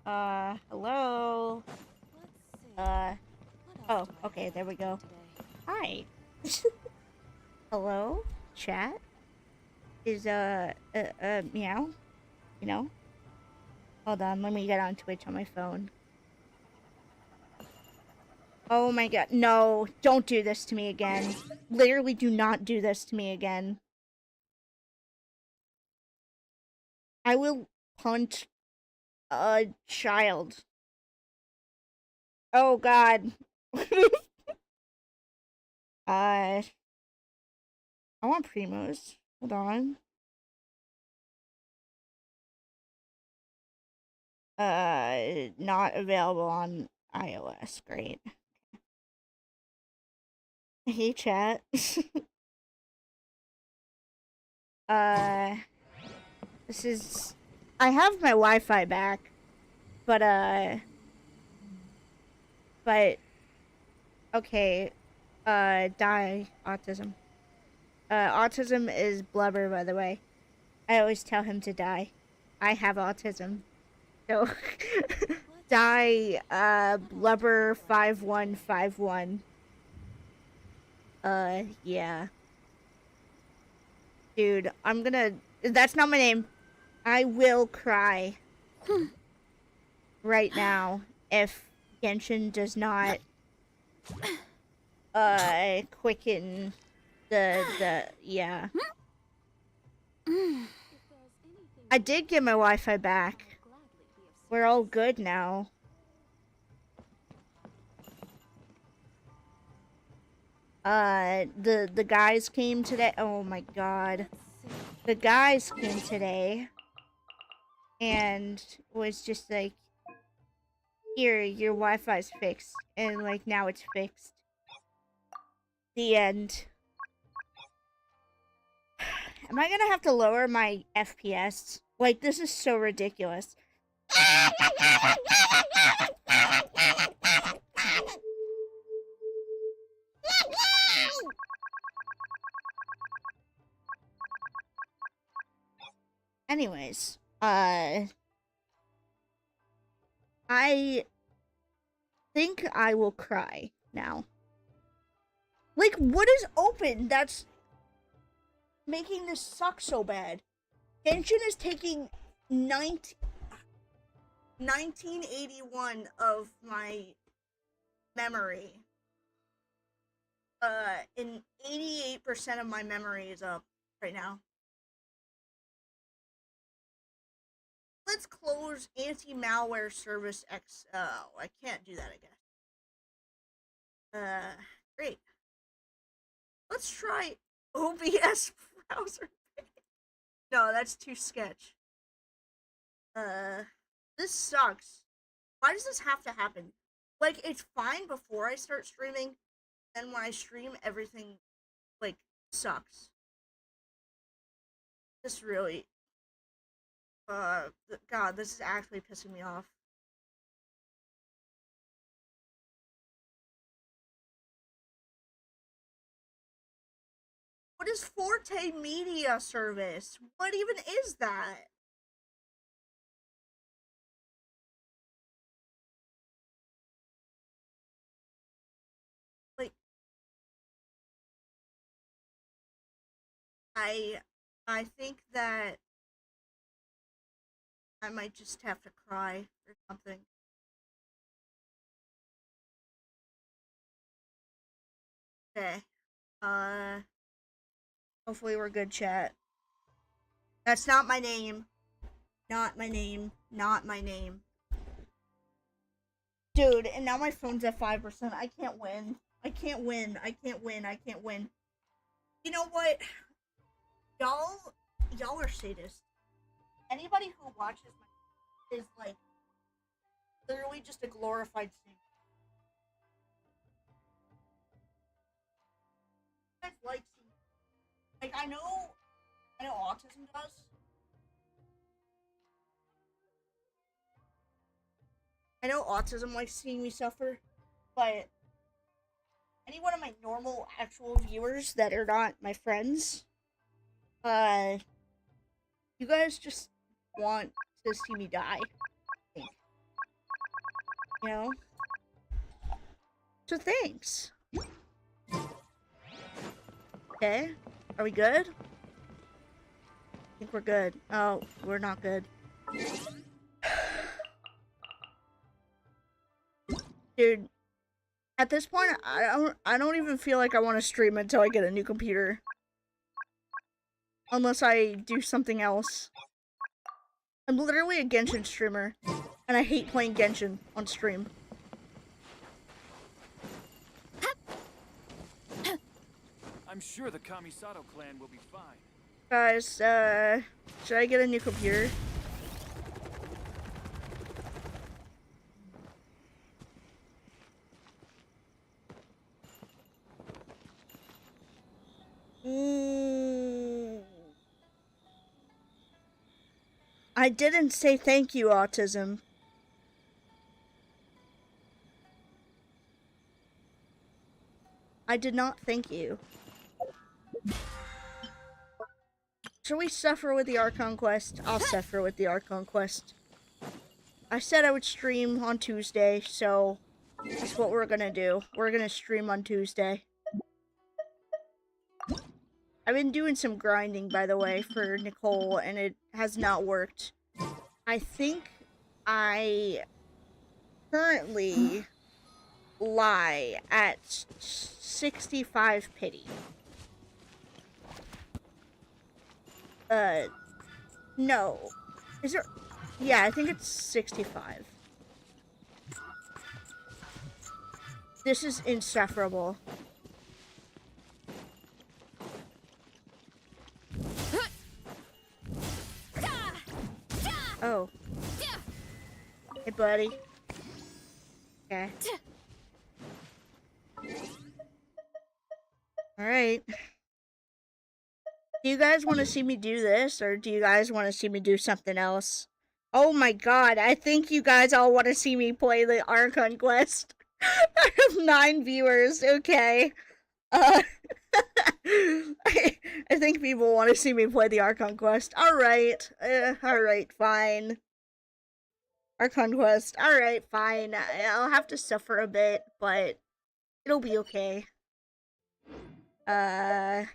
Hello? Oh, okay, there we go. Hi. Hello? Chat? Is, meow? You know? Hold on, let me get on Twitch on my phone. Oh my god, no, don't do this to me again. Literally do not do this to me again. I will punch a child. Oh god. I want Primos. Hold on. Not available on iOS. Great. Hey, chat. uh, this is. I have my Wi-Fi back, but but okay. Die autism. Autism is blubber, by the way. I always tell him to die. I have autism, so die. Blubber 5151. Yeah. Dude, I'm gonna. That's not my name. I will cry right now if Genshin does not quicken yeah. I did get my Wi-Fi back. We're all good now. The guys came today. Oh my god. The guys came today and was just like, here, your Wi-Fi's fixed. And like now it's fixed. The end. Am I gonna have to lower my FPS? Like, this is so ridiculous. Anyways, I think I will cry now. Like, what is open that's making this suck so bad? Genshin is taking 1981 of my memory. And 88% of my memory is up right now. Let's close anti-malware service X. Oh, I can't do that again. Great. Let's try OBS browser. No, that's too sketch. This sucks. Why does this have to happen? Like, it's fine before I start streaming, and when I stream, everything, like, sucks. This really... God, this is actually pissing me off. What is Forte Media Service? What even is that? Like, I think that I might just have to cry or something. Okay. Uh, Hopefully we're good, chat. That's not my name. Not my name. Not my name. Dude, and now my phone's at 5%. I can't win. I can't win. I can't win. I can't win. You know what? Y'all are sadists. Anybody who watches my is like literally just a glorified simp. You guys like simp. Like, I know autism does. I know autism likes seeing me suffer, but any one of my normal actual viewers that are not my friends, uh, you guys just want to see me die, I think. you know? So thanks. Okay. Are we good? I think we're good. Oh, we're not good. Dude, at this point, I don't even feel like I want to stream until I get a new computer. Unless I do something else. I'm literally a Genshin streamer, and I hate playing Genshin on stream. I'm sure the Kamisato clan will be fine. Guys, should I get a new computer? I didn't say thank you, autism. I did not thank you. Should we suffer with the Archon quest? I'll suffer with the Archon quest. I said I would stream on Tuesday, so that's what we're gonna do. We're gonna stream on Tuesday. I've been doing some grinding, by the way, for Nicole, and it has not worked. I think I currently lie at 65 pity. No. Is there... Yeah, I think it's 65. This is insufferable. Oh. Hey, buddy. Okay. Alright. Do you guys want to see me do this, or do you guys want to see me do something else? Oh my god, I think you guys all want to see me play the Archon quest. I have 9 viewers, okay. I think people want to see me play the Archon quest. Alright. Alright, fine. Archon quest. Alright, fine. I'll have to suffer a bit, but it'll be okay. I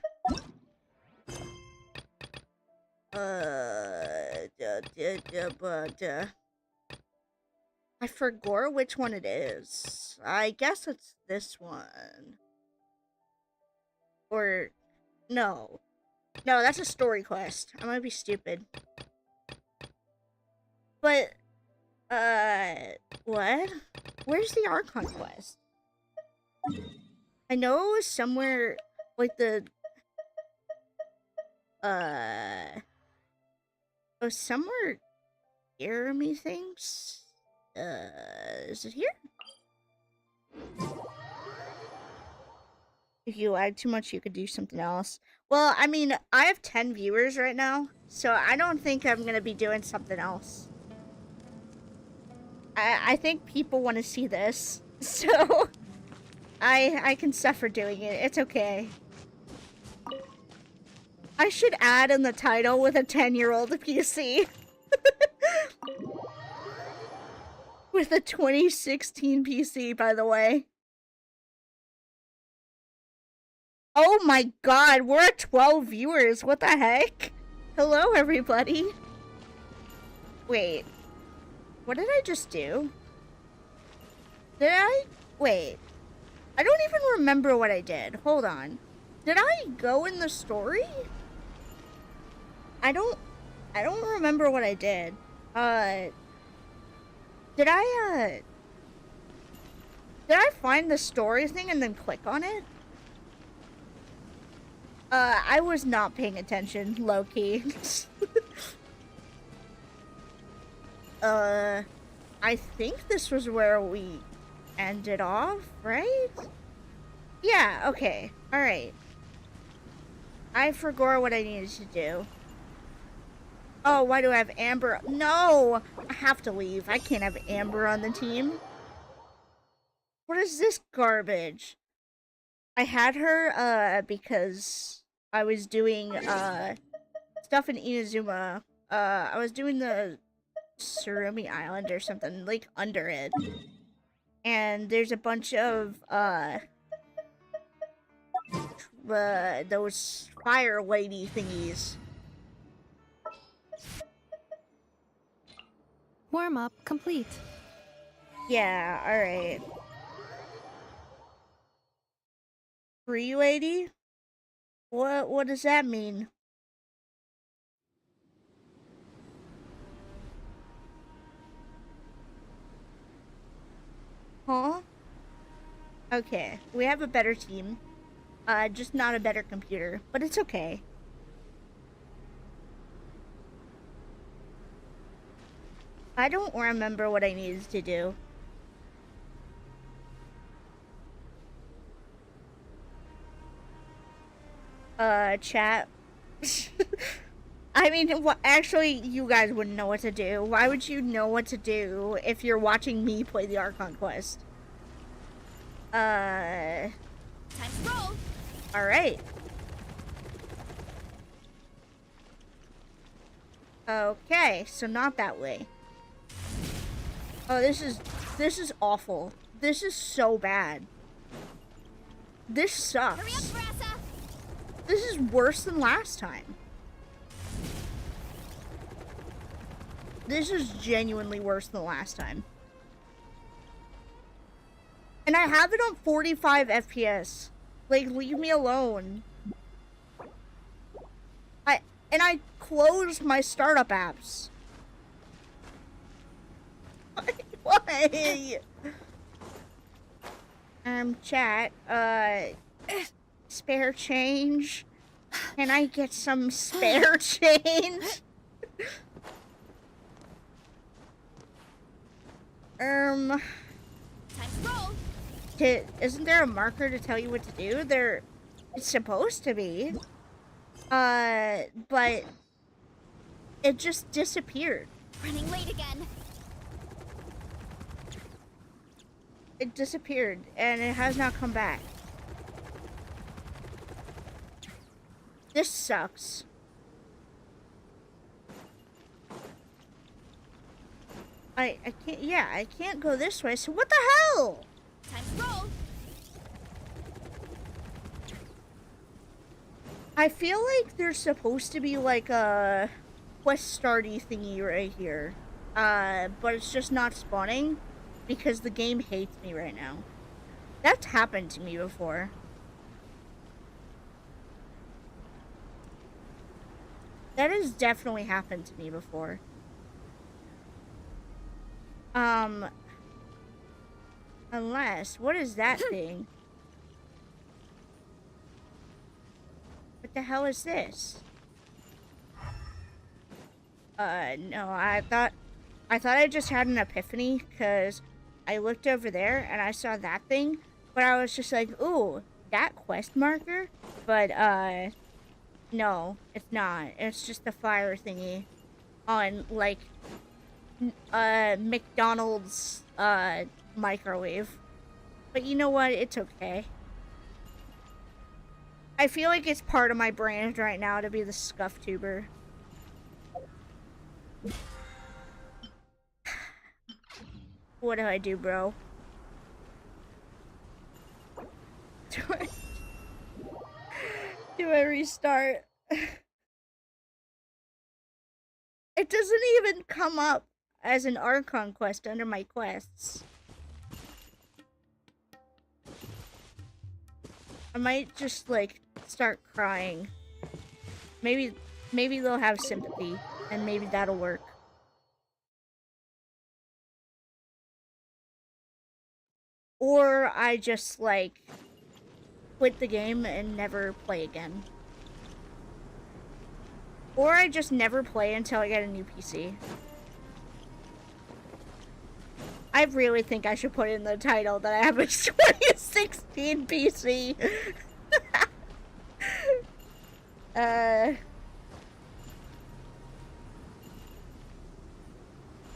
forgot which one it is. I guess it's this one. Or, no. No, that's a story quest. I might be stupid. But, what? Where's the Archon quest? I know it was somewhere, like the, it was somewhere here, methinks? Is it here? If you lag too much, you could do something else. Well, I mean, I have 10 viewers right now, so I don't think I'm gonna be doing something else. I think people want to see this, so I can suffer doing it. It's okay. I should add in the title with a 10-year-old PC. With a 2016 PC, by the way. Oh my god, we're at 12 viewers. What the heck? Hello, everybody. Wait. What did I just do? Did I? Wait. I don't even remember what I did. Hold on. Did I go in the story? I don't remember what I did. Did I find the story thing and then click on it? I was not paying attention, low-key. I think this was where we ended off, right? Yeah, okay. Alright. I forgot what I needed to do. Oh, why do I have Amber? No! I have to leave. I can't have Amber on the team. What is this garbage? I had her, because I was doing, stuff in Inazuma. I was doing the Surumi Island or something, like, under it. and there's a bunch of those fire lady thingies. Warm up complete. Yeah, alright. Free lady? What does that mean? Huh? Okay, we have a better team. Just not a better computer, but it's okay. I don't remember what I needed to do. Chat. I mean, actually, you guys wouldn't know what to do. Why would you know what to do if you're watching me play the Archon quest? Time to roll. Alright. Okay, so not that way. Oh, this is awful. This is so bad. This sucks. Hurry up, Brassa. This is worse than last time. This is genuinely worse than last time. And I have it on 45 FPS. Like, leave me alone. I closed my startup apps. Why? Chat, spare change? Can I get some spare change? Time to roll. Isn't there a marker to tell you what to do? It's supposed to be. But it just disappeared. Running late again. It disappeared, and it has not come back. This sucks. I can't, yeah, I can't go this way, so what the hell? Time to roll. I feel like there's supposed to be like a quest starty thingy right here. But it's just not spawning because the game hates me right now. That's happened to me before. That has definitely happened to me before. Unless, what is that thing? What the hell is this? No, I thought I just had an epiphany because I looked over there and I saw that thing, but I was just like, ooh, that quest marker? But, no, it's not. It's just the fire thingy on, like, McDonald's, microwave. But you know what? It's okay. I feel like it's part of my brand right now to be the scuff tuber. What do I do, bro? Do I restart? It doesn't even come up as an Archon quest under my quests. I might just, like, start crying. Maybe they'll have sympathy, and maybe that'll work. Or I just, like, quit the game and never play again. Or I just never play until I get a new PC. I really think I should put in the title that I have a 2016 PC.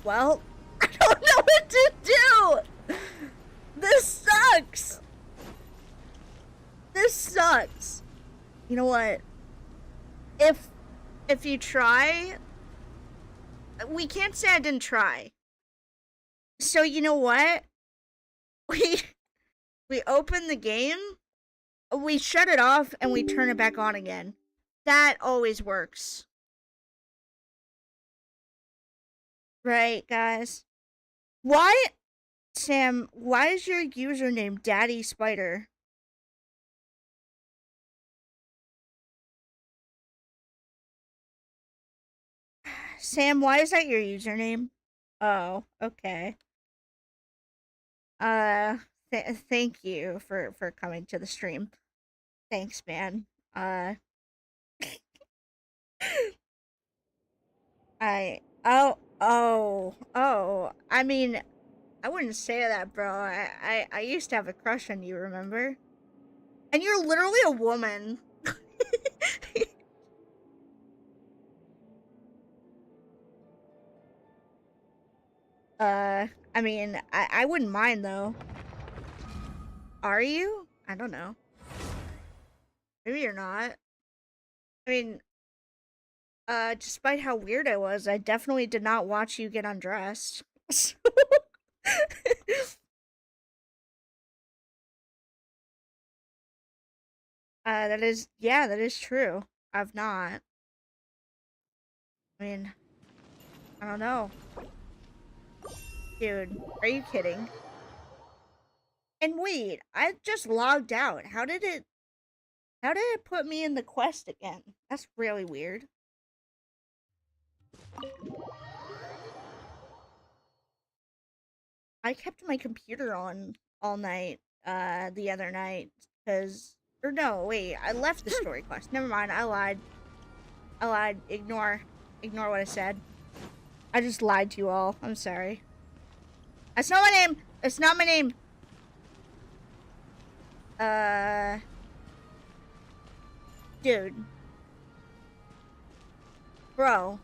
Well, I don't know what to do. This sucks. This sucks. You know what? If you try, we can't say I didn't try. So you know what? We we open the game, we shut it off, and we turn it back on again. That always works. Right, guys? Why, Sam, why is your username Daddy Spider? Sam, why is that your username? Oh, okay. Uh, thank you for coming to the stream. Thanks, man. Uh, oh. I mean, I wouldn't say that, bro. I used to have a crush on you, remember? And you're literally a woman. I mean, I wouldn't mind though. Are you? I don't know. Maybe you're not. I mean, despite how weird I was, I definitely did not watch you get undressed. that is true. I've not. I mean, I don't know. Dude, are you kidding? And wait, I just logged out. How did it put me in the quest again? That's really weird. I kept my computer on all night, the other night, or no, wait, I left the story quest. Never mind, I lied. Ignore what I said. I just lied to you all. I'm sorry. That's not my name! That's not my name! Dude. Bro.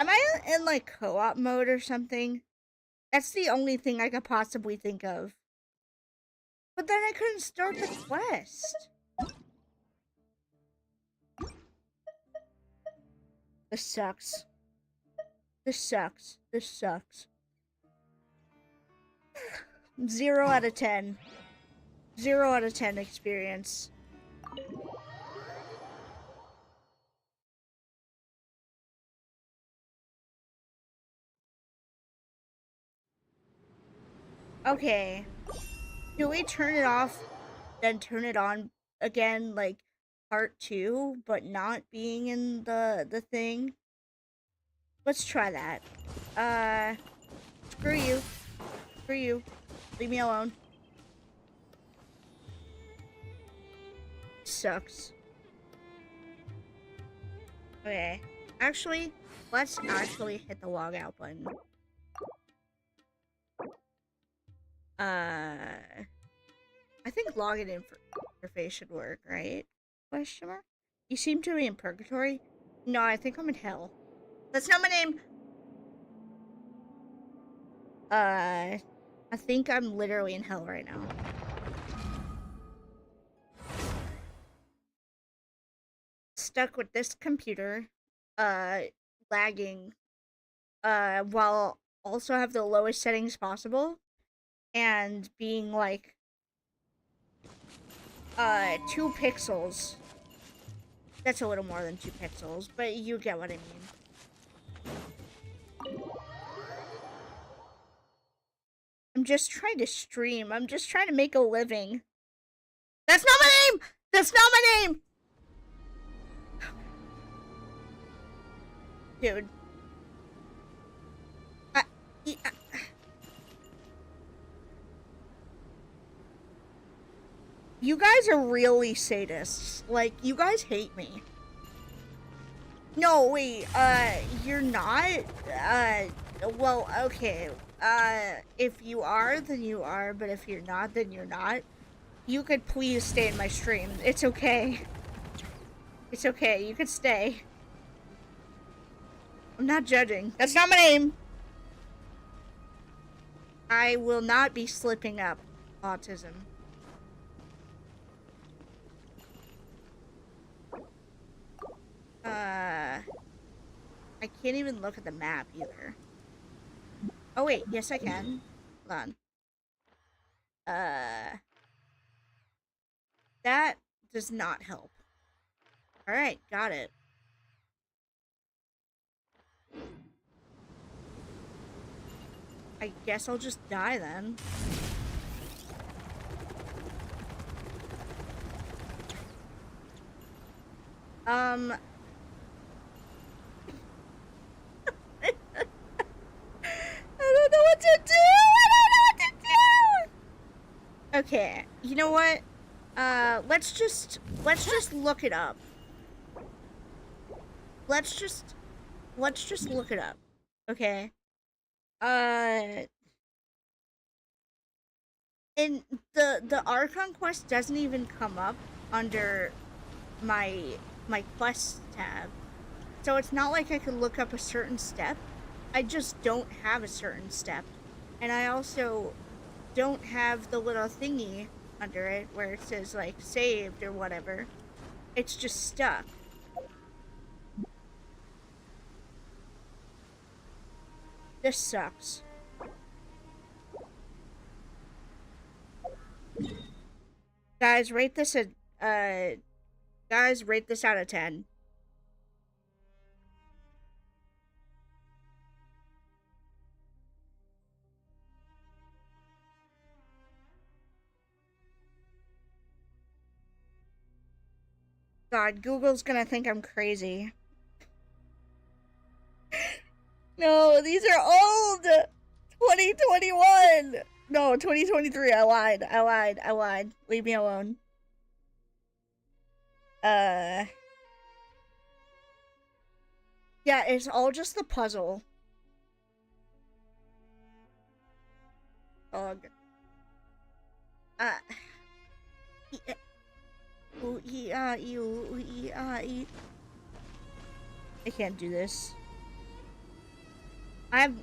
Am I in, like, co-op mode or something? That's the only thing I could possibly think of. But then I couldn't start the quest. This sucks. This sucks. 0 out of 10. 0 out of 10 experience. Okay. Do we turn it off, then turn it on again, like part 2, but not being in the thing? Let's try that. Screw you. Screw you. Leave me alone. Sucks. Okay. Actually, let's actually hit the log out button. I think login interface should work, right? Question mark? You seem to be in purgatory? No, I think I'm in hell. That's not my name! I think I'm literally in hell right now. Stuck with this computer, lagging, while also have the lowest settings possible, and being like, 2 pixels. That's a little more than 2 pixels, but you get what I mean. I'm just trying to stream. I'm just trying to make a living. That's not my name! That's not my name! Dude. You guys are really sadists. Like, you guys hate me. No, wait, you're not? Well, okay. If you are, then you are, but if you're not, then you're not. You could please stay in my stream. It's okay. It's okay, you could stay. I'm not judging. That's not my name! I will not be slipping up autism. I can't even look at the map either. Oh wait, yes I can. Hold on. That does not help. Alright, got it. I guess I'll just die then. I don't know what to do! I don't know what to do! Okay, you know what? Let's just look it up. Let's just look it up. Okay? And the Archon quest doesn't even come up under my quest tab. So it's not like I could look up a certain step. I just don't have a certain step. And I also don't have the little thingy under it where it says like saved or whatever. It's just stuck. This sucks. Guys, rate this at guys, rate this out of 10. God, Google's gonna think I'm crazy. No, these are old! 2021! No, 2023, I lied. Leave me alone. Yeah, it's all just the puzzle. Ugh. I can't do this. I have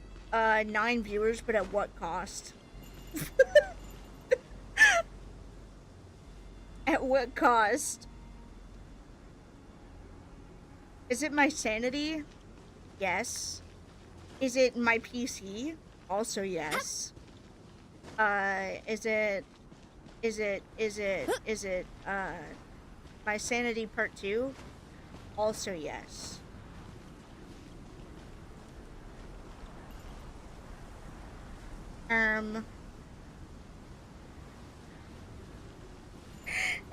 9 viewers, but at what cost? At what cost? Is it my sanity? Yes. Is it my PC? Also yes. Is it my sanity part 2? Also yes. And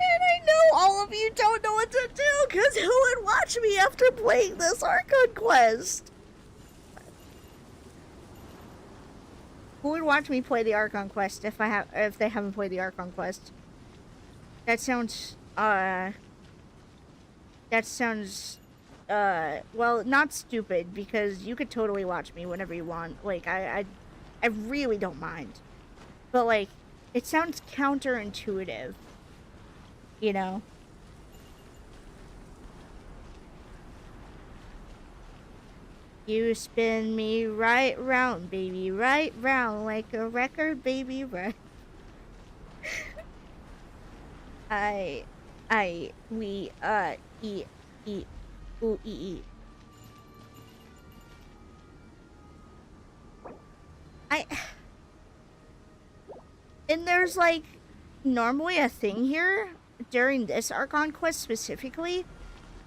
I know all of you don't know what to do, because who would watch me after playing this Archon quest? Who would watch me play the Archon quest if they haven't played the Archon quest? That sounds, well, not stupid, because you could totally watch me whenever you want. Like, I really don't mind. But, like, it sounds counterintuitive. You know? You spin me right round, baby, right round, like a record, baby, right. We, eat, ooh, eat. And there's, like, normally a thing here, during this Archon quest specifically,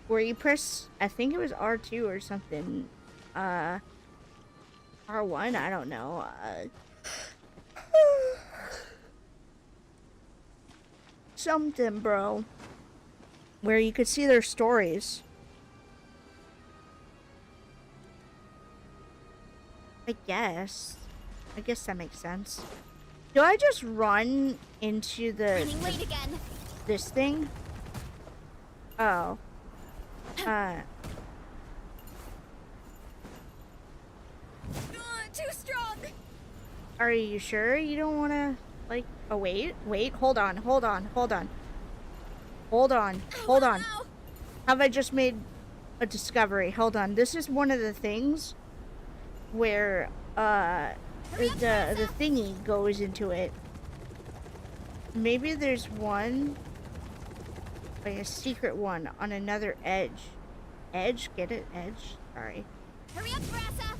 where you press, I think it was R2 or something, R1, I don't know, something, bro, where you could see their stories. I guess that makes sense. Do I just run into Running late again. this thing? Oh. Too strong. Are you sure you don't want to, like, oh, wait, hold on. Ow. Have I just made a discovery? Hold on. This is one of the things where, the thingy goes into it. Maybe there's one, like a secret one on another edge. Edge? Get it? Edge? Sorry. Hurry up, Brassa.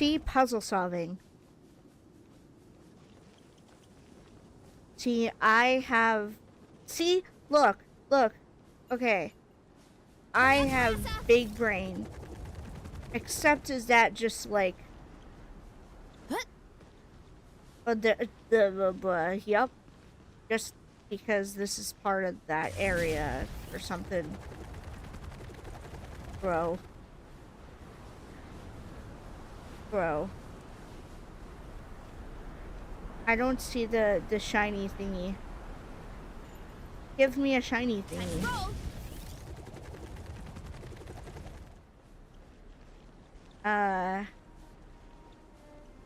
See, puzzle solving. See, I have... See? Look. Okay. I have big brain. Except is that just like... Yep. Just because this is part of that area or something. Bro. I don't see the shiny thingy. Give me a shiny thingy.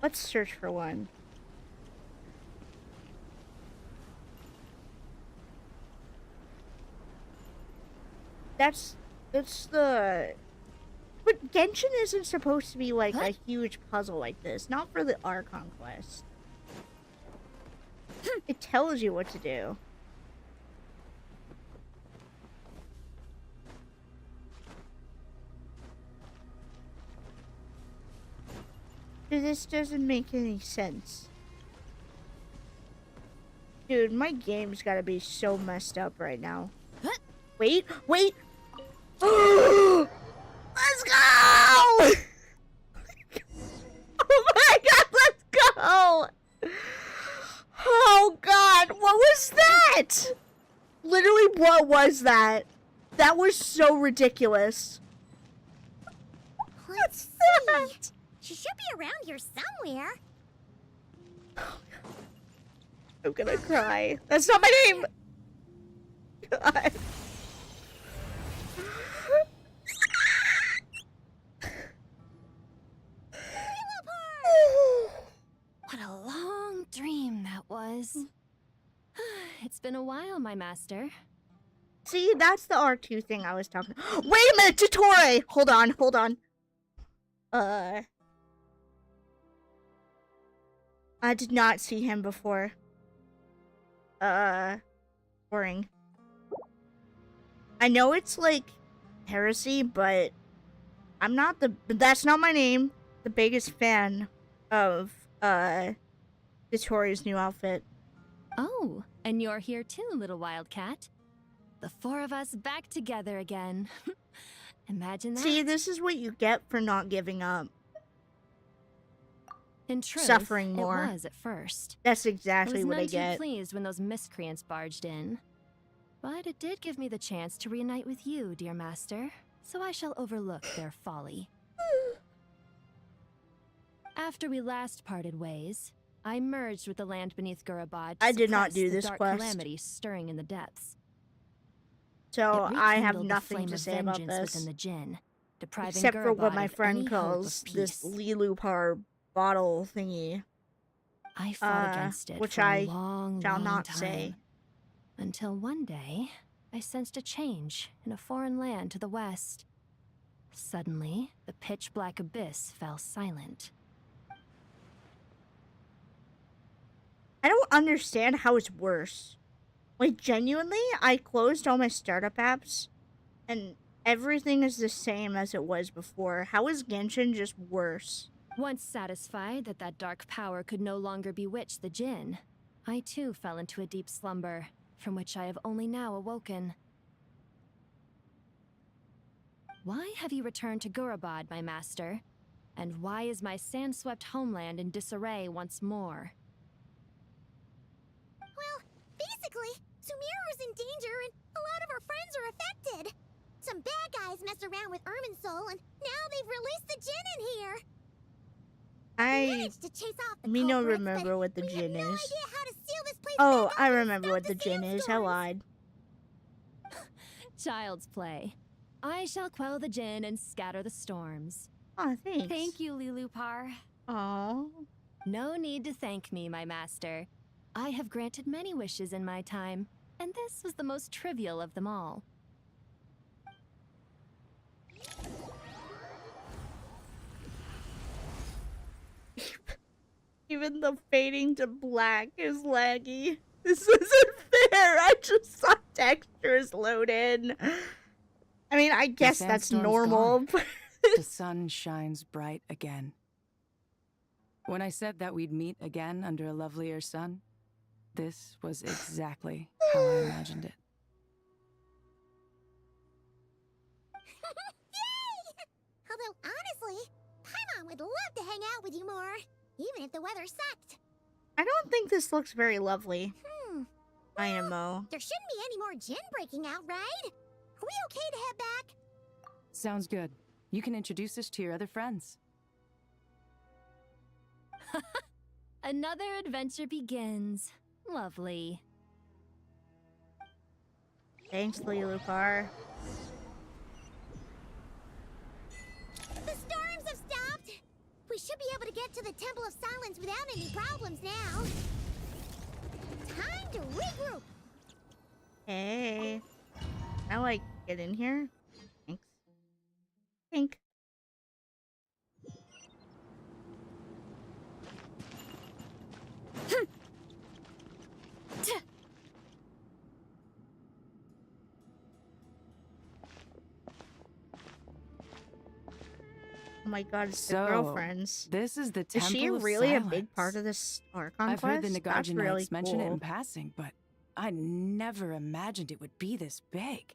Let's search for one. That's the... But Genshin isn't supposed to be like a huge puzzle like this. Not for the Archon quest. It tells you what to do. This doesn't make any sense. Dude, my game's gotta be so messed up right now. Wait! Let's go! Oh my god, let's go! Oh god, what was that? Literally, what was that? That was so ridiculous. Let's see. She should be around here somewhere. I'm gonna cry. That's not my name! God. What a long dream that was. It's been a while, my master. See, that's the R2 thing I was talking about. Wait a minute, Dottore! Hold on. I did not see him before. Boring. I know it's like heresy, but I'm not that's not my name. The biggest fan of Dottore's new outfit. Oh, and you're here too, little wildcat. The four of us back together again. Imagine that. See, this is what you get for not giving up. In truth, suffering more. It was at first. That's exactly what I I was none get. too pleased when those miscreants barged in. But it did give me the chance to reunite with you, dear master, so I shall overlook their folly. After we last parted ways, I merged with the land beneath Gurabad to I did not suppress do the this dark quest. calamity stirring in the depths. So It I have rekindled the nothing flame to of say about vengeance this. within the Jinn, depriving Except for what Gurabad my of friend any hope calls of this peace. Lilupar bottle thingy. I fought against it which for I a long, shall long not time, say. until one day I sensed a change in a foreign land to the west. Suddenly, the pitch-black abyss fell silent. I don't understand how it's worse. Like, genuinely, I closed all my startup apps, and everything is the same as it was before. How is Genshin just worse? Once satisfied that that dark power could no longer bewitch the Jinn, I too fell into a deep slumber, from which I have only now awoken. Why have you returned to Gurabad, my master? And why is my sand-swept homeland in disarray once more? Well, basically, Sumeru's in danger and a lot of our friends are affected. Some bad guys messed around with Irminsul and now they've released the Jinn in here. We I managed to chase off the don't culprits, remember but what the we have Jinn no is. idea how to seal this place Oh, back I up and remember stop what the Jinn is. I sandstorms. lied. Child's play. I shall quell the Jinn and scatter the storms. Oh, thanks. Thank you, Lilupar. Aww. No need to thank me, my master. I have granted many wishes in my time, and this was the most trivial of them all. Even the fading to black is laggy. This isn't fair. I just saw textures load in. I mean, I guess that's sandstorm's normal. gone. But The sun shines bright again. When I said that we'd meet again under a lovelier sun, this was exactly how I imagined it. Yay! Although, honestly, Paimon would love to hang out with you more, even if the weather sucked. I don't think this looks very lovely. Well, IMO. there shouldn't be any more gin breaking out, right? Are we okay to head back? Sounds good. You can introduce us to your other friends. Another adventure begins. Lovely. Thanks, Lilupar. The storms have stopped! We should be able to get to the Temple of Silence without any problems now. Time to regroup! Hey. I like get in here. Thanks. Pink. Oh my god, it's the So, girlfriends. This is the Is Temple she of really a big Silence. part of this Archon I've heard the quest? That's Nagarjan really Knights mention it cool. in passing, but I never imagined it would be this big.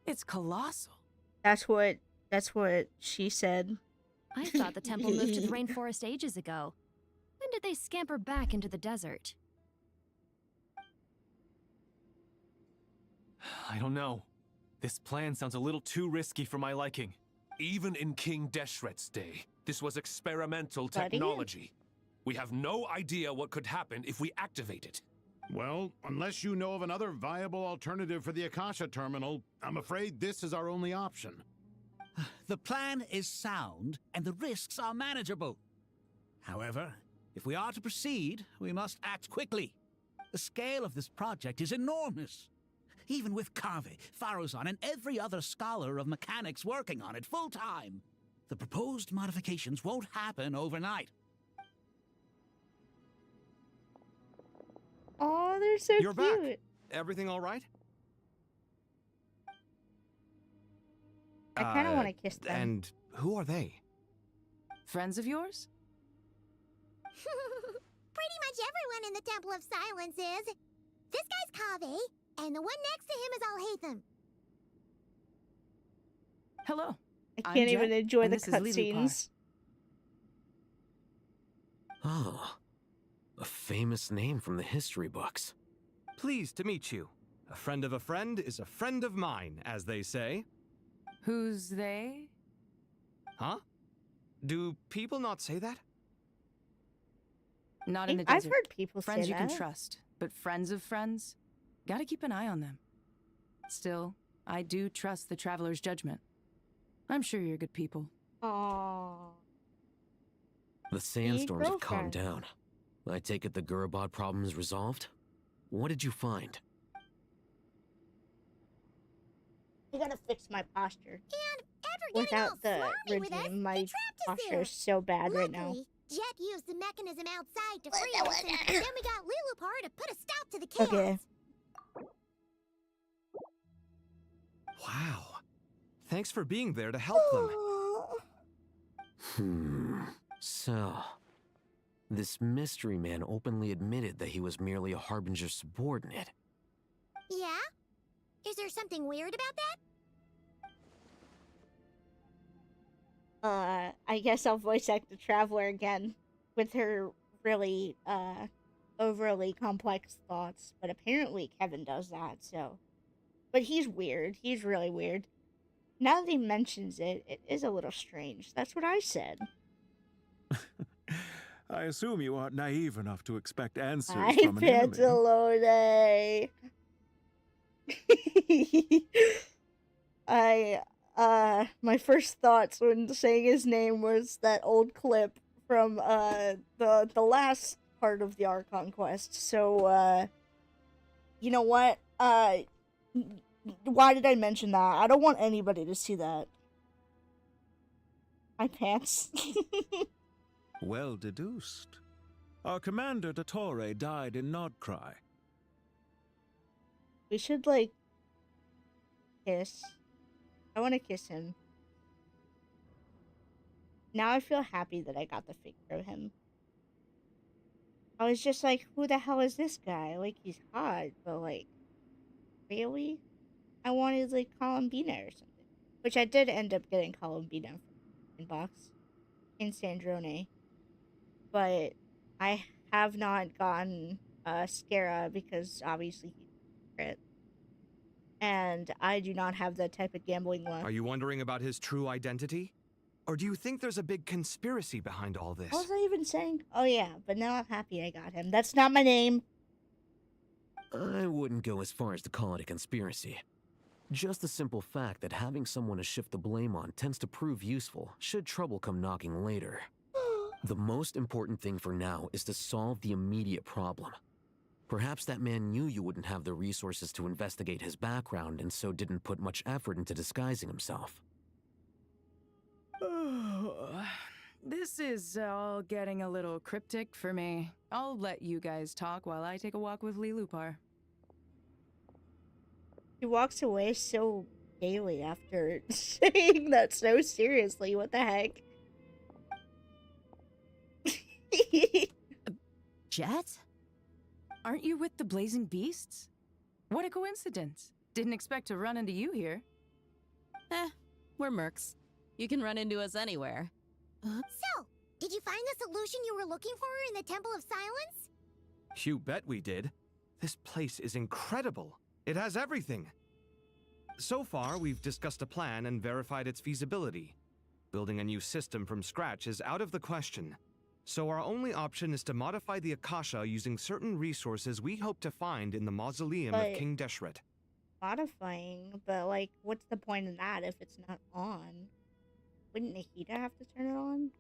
It's colossal. That's what she said. I thought the temple moved to the rainforest ages ago. When did they scamper back into the desert? I don't know. This plan sounds a little too risky for my liking. Even in King Deshret's day, this was experimental Buddy? technology. We have no idea what could happen if we activate it. Well, unless you know of another viable alternative for the Akasha terminal, I'm afraid this is our only option. The plan is sound, and the risks are manageable. However, if we are to proceed, we must act quickly. The scale of this project is enormous. Even with Kave, Faruzan, and every other scholar of mechanics working on it full-time, the proposed modifications won't happen overnight. Oh, they're so You're back. cute. Everything all right? I kind of want to kiss them. And who are they? Friends of yours? Pretty much everyone in the Temple of Silence is. This guy's Kave, and the one next to him is Alhaitham. Hello. I I'm can't even Jet, enjoy and the this is Lilupar. cutscenes. Oh, a famous name from the history books. Pleased to meet you. A friend of a friend is a friend of mine, as they say. Who's they? Huh? Do people not say that? Not in the I've desert. heard people Friends say you that. can trust, but friends of friends? Gotta keep an eye on them. Still, I do trust the Traveler's judgment. I'm sure you're good people. Aww. The sandstorms have calmed girlfriend. down. I take it the Gurubad problem is resolved? What did you find? I gotta fix my posture. And after getting all Without the smarmy with us, regime, they my trapped us posture there. is so bad right now. Luckily, Jet used the mechanism outside to free us, and then we got Lilupar to put a stop to the chaos. Okay. Wow. Thanks for being there to help them. So, this mystery man openly admitted that he was merely a Harbinger subordinate. Yeah? Is there something weird about that? I guess I'll voice act the Traveler again with her really, overly complex thoughts. But apparently Kevin does that, so. But he's weird. He's really weird. Now that he mentions it, it is a little strange. That's what I said. I assume you aren't naive enough to expect answers Hi, from an enemy. Pantalone. My first thoughts when saying his name was that old clip from, the last part of the Archon quest. So, you know what? Why did I mention that? I don't want anybody to see that. My pants. Well deduced. Our commander, Dottore, died in Nodcry. We should, like, kiss. I want to kiss him. Now I feel happy that I got the figure of him. I was just like, who the hell is this guy? Like, he's hot, but like, really? I wanted like Columbina or something. Which I did end up getting Columbina from inbox in Sandrone. But I have not gotten Scara because obviously he's a secret. And I do not have that type of gambling luck. Are you wondering about his true identity? Or do you think there's a big conspiracy behind all this? What was I even saying? Oh yeah, but now I'm happy I got him. That's not my name. I wouldn't go as far as to call it a conspiracy. Just the simple fact that having someone to shift the blame on tends to prove useful should trouble come knocking later. The most important thing for now is to solve the immediate problem. Perhaps that man knew you wouldn't have the resources to investigate his background and so didn't put much effort into disguising himself. This is all getting a little cryptic for me. I'll let you guys talk while I take a walk with Lee Lupar. He walks away so gaily after saying that so seriously. What the heck? Jet? Aren't you with the Blazing Beasts? What a coincidence. Didn't expect to run into you here. We're mercs. You can run into us anywhere. So, did you find the solution you were looking for in the Temple of Silence? You bet we did. This place is incredible. It has everything. So far, we've discussed a plan and verified its feasibility. Building a new system from scratch is out of the question. So our only option is to modify the Akasha using certain resources we hope to find in the mausoleum of King Deshret. Modifying, but like, what's the point in that if it's not on? Wouldn't Nahida have to turn it on?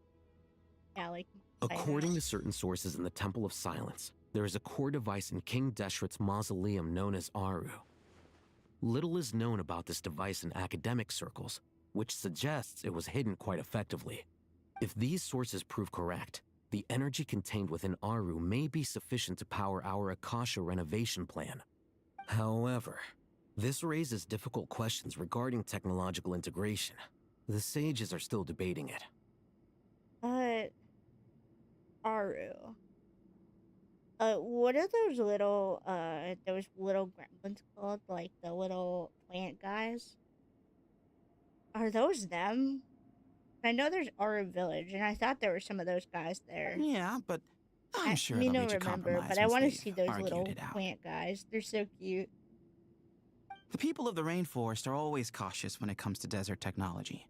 Yeah, like... According to certain sources in the Temple of Silence, there is a core device in King Deshret's mausoleum known as Aru. Little is known about this device in academic circles, which suggests it was hidden quite effectively. If these sources prove correct, the energy contained within Aru may be sufficient to power our Akasha renovation plan. However, this raises difficult questions regarding technological integration. The sages are still debating it. Aru. What are those little gremlins called? Like the little plant guys? Are those them? I know there's Aru Village, and I thought there were some of those guys there. Yeah, but I'm sure I they'll reach a remember, compromise but I once want to they've see those argued little it out. plant guys. They're so cute. The people of the rainforest are always cautious when it comes to desert technology.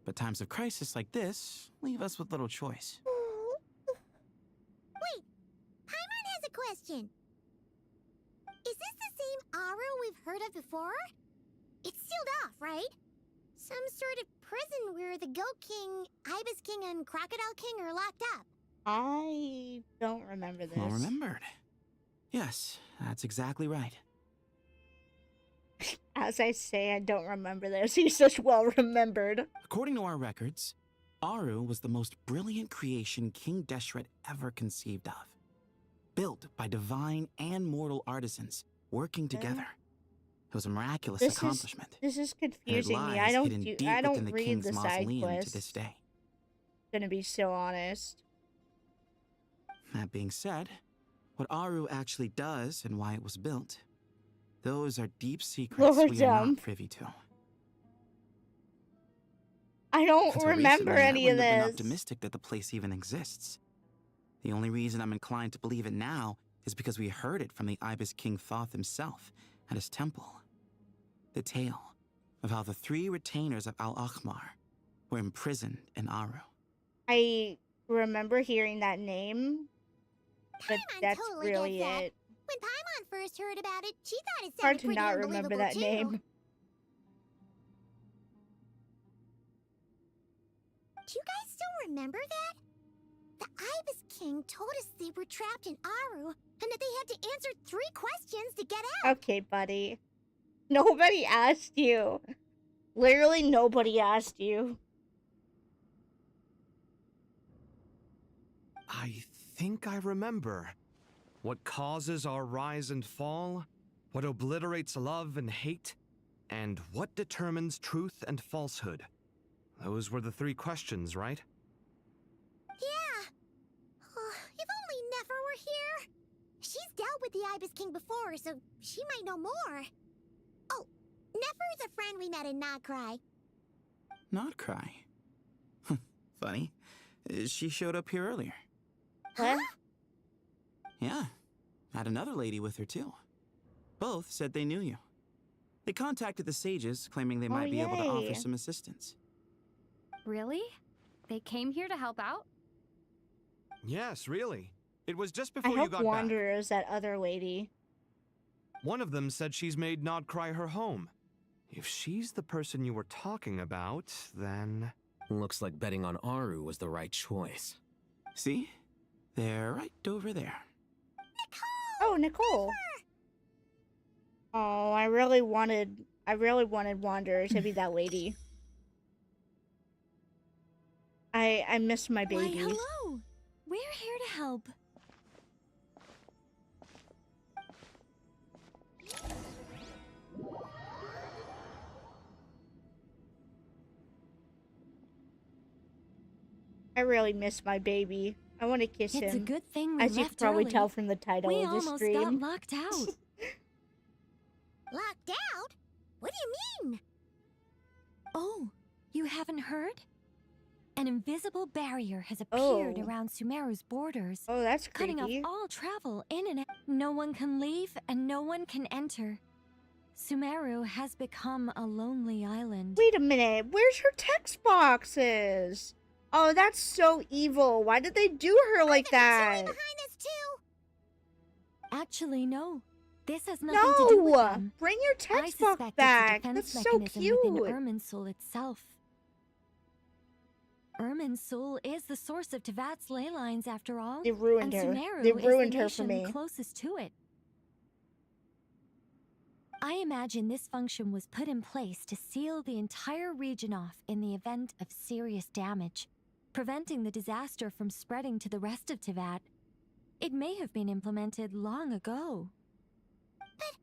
But times of crisis like this leave us with little choice. Wait, Paimon has a question. Is this the same Aru we've heard of before? It's sealed off, right? Some sort of prison where the Goat King, Ibis King, and Crocodile King are locked up. I don't remember this. Well remembered. Yes, that's exactly right. As I say, I don't remember this. He's such well remembered. According to our records, Aru was the most brilliant creation King Deshret ever conceived of. Built by divine and mortal artisans working together. It was a miraculous accomplishment. This is And it confusing me. I lies don't hidden deep within the read king's the side mausoleum quests. to this day. Gonna be so honest. That being said, what Aru actually does and why it was built, those are deep secrets Lord we are Dump. not privy to. I don't Until remember recently, any I of wouldn't have been this. optimistic that the place even exists. The only reason I'm inclined to believe it now is because we heard it from the Ibis King Thoth himself at his temple. The tale of how the 3 retainers of Al-Akhmar were imprisoned in Aru. I remember hearing that name, but Paimon that's totally really gets that. it. When Paimon first heard about it, she thought it Hard sounded to pretty not remember unbelievable that too. name. Do you guys still remember that? The Ibis King told us they were trapped in Aru and that they had to answer 3 questions to get out. Okay, buddy. Nobody asked you. Literally nobody asked you. I think I remember. What causes our rise and fall? What obliterates love and hate? And what determines truth and falsehood? Those were the 3 questions, right? Yeah. Oh, if only Nefer were here. with the Ibis King before, so she might know more. Oh, Nefer's a friend we met in Nagcry. Not cry. Funny. She showed up here earlier. What? Yeah. Had another lady with her, too. Both said they knew you. They contacted the sages, claiming they might be able to offer yay. some assistance. Really? They came here to help out? Yes, really. It was just I before you hope got back. Wanderer is that other lady. One of them said she's made Nod Cry her home. If she's the person you were talking about, then... Looks like betting on Aru was the right choice. See? They're right over there. Oh, Nicole. Oh, I really wanted Wanderer to be that lady. I miss my baby. Why, hello. We're here to help. I really miss my baby. I want to kiss him. It's a good thing we As you left can probably early. tell from the title We of this almost stream. got locked out. Locked out? What do you mean? Oh, you haven't heard? An invisible barrier has appeared Oh. around Sumeru's borders, Oh, that's cutting off creepy. all travel in and out. No one can leave and no one can enter. Sumeru has become a lonely island. Wait a minute. Where's her text boxes? Oh, that's so evil. Why did they do her like that? Behind us too. Actually, no. This has nothing to do with No! them. Bring your I text box suspect back. it's a defense That's so mechanism within cute. Irminsul itself. Irminsul is the source of Tevat's ley lines, after all. They ruined and her. Sumeru They is ruined the her for nation me. closest to it. I imagine this function was put in place to seal the entire region off in the event of serious damage, preventing the disaster from spreading to the rest of Tevat. It may have been implemented long ago. But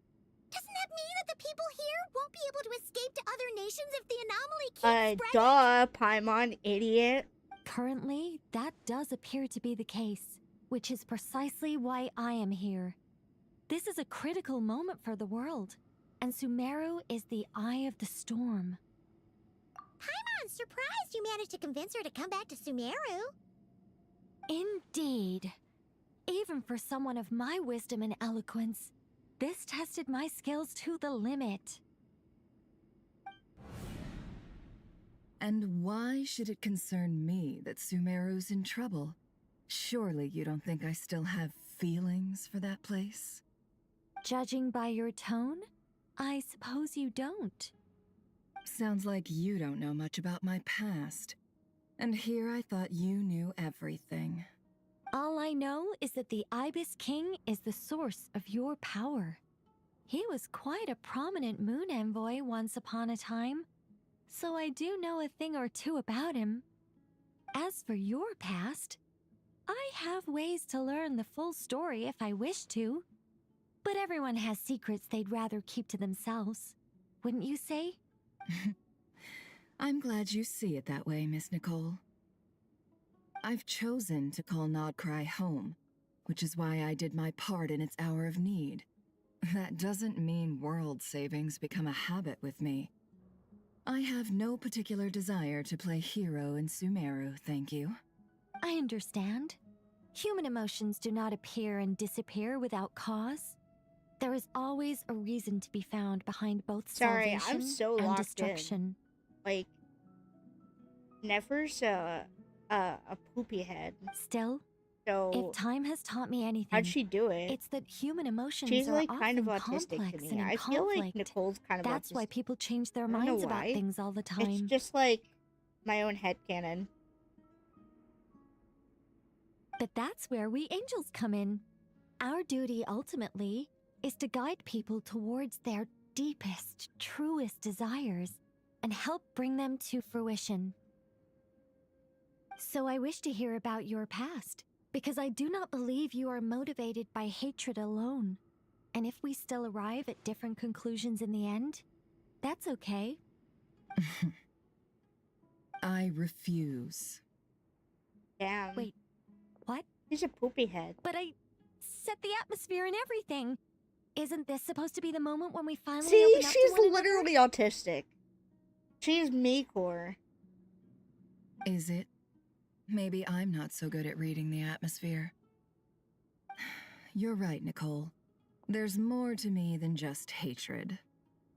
doesn't that mean that the people here won't be able to escape to other nations if the anomaly keeps spreading? Duh, Paimon, idiot. Currently, that does appear to be the case, which is precisely why I am here. This is a critical moment for the world, and Sumeru is the eye of the storm. Paimon's surprised you managed to convince her to come back to Sumeru. Indeed. Even for someone of my wisdom and eloquence, this tested my skills to the limit. And why should it concern me that Sumeru's in trouble? Surely you don't think I still have feelings for that place? Judging by your tone, I suppose you don't. Sounds like you don't know much about my past. And here I thought you knew everything. All I know is that the Ibis King is the source of your power. He was quite a prominent moon envoy once upon a time, so I do know a thing or two about him. As for your past, I have ways to learn the full story if I wish to. But everyone has secrets they'd rather keep to themselves, wouldn't you say? I'm glad you see it that way, Miss Nicole. I've chosen to call Nodcry home, which is why I did my part in its hour of need. That doesn't mean world savings become a habit with me. I have no particular desire to play hero in Sumeru, thank you. I understand. Human emotions do not appear and disappear without cause. There is always a reason to be found behind both Sorry, I'm salvation so and locked destruction. in. Like, Nefer's a poopy head. Still, So if time has taught me anything, how'd she do it? it's that human emotions She's are like often kind of autistic complex to and me. in I feel like conflict. Nicole's kind of That's autistic. why people change their I don't know minds about why. things all the time. It's just like my own headcanon. But that's where we angels come in. Our duty ultimately is to guide people towards their deepest, truest desires and help bring them to fruition. So I wish to hear about your past, because I do not believe you are motivated by hatred alone. And if we still arrive at different conclusions in the end, that's okay. I refuse. Damn. Wait, what? She's a poopy head. But I reset the atmosphere and everything. Isn't this supposed to be the moment when we finally See, open up to she's one another? literally autistic. She's me-core. Is it? Maybe I'm not so good at reading the atmosphere. You're right, Nicole. There's more to me than just hatred.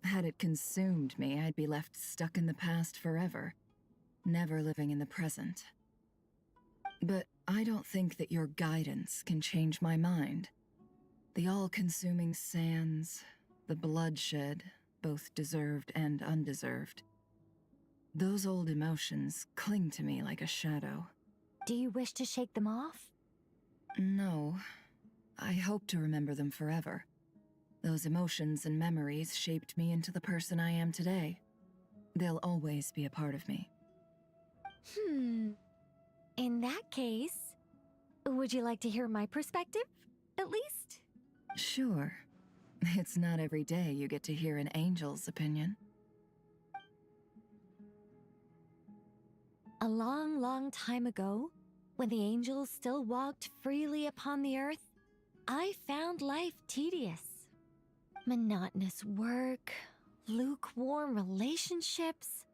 Had it consumed me, I'd be left stuck in the past forever, never living in the present. But I don't think that your guidance can change my mind. The all-consuming sands, the bloodshed, both deserved and undeserved. Those old emotions cling to me like a shadow. Do you wish to shake them off? No. I hope to remember them forever. Those emotions and memories shaped me into the person I am today. They'll always be a part of me. In that case, would you like to hear my perspective, at least? Sure. It's not every day you get to hear an angel's opinion. A long, long time ago, when the angels still walked freely upon the earth, I found life tedious. Monotonous work, lukewarm relationships.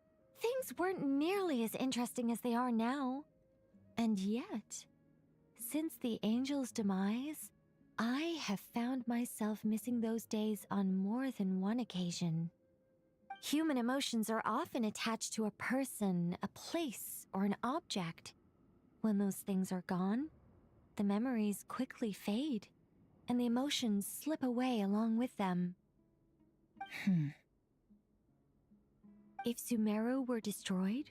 Things weren't nearly as interesting as they are now. And yet, since the angels' demise, I have found myself missing those days on more than one occasion. Human emotions are often attached to a person, a place, or an object. When those things are gone, the memories quickly fade, and the emotions slip away along with them. If Sumeru were destroyed,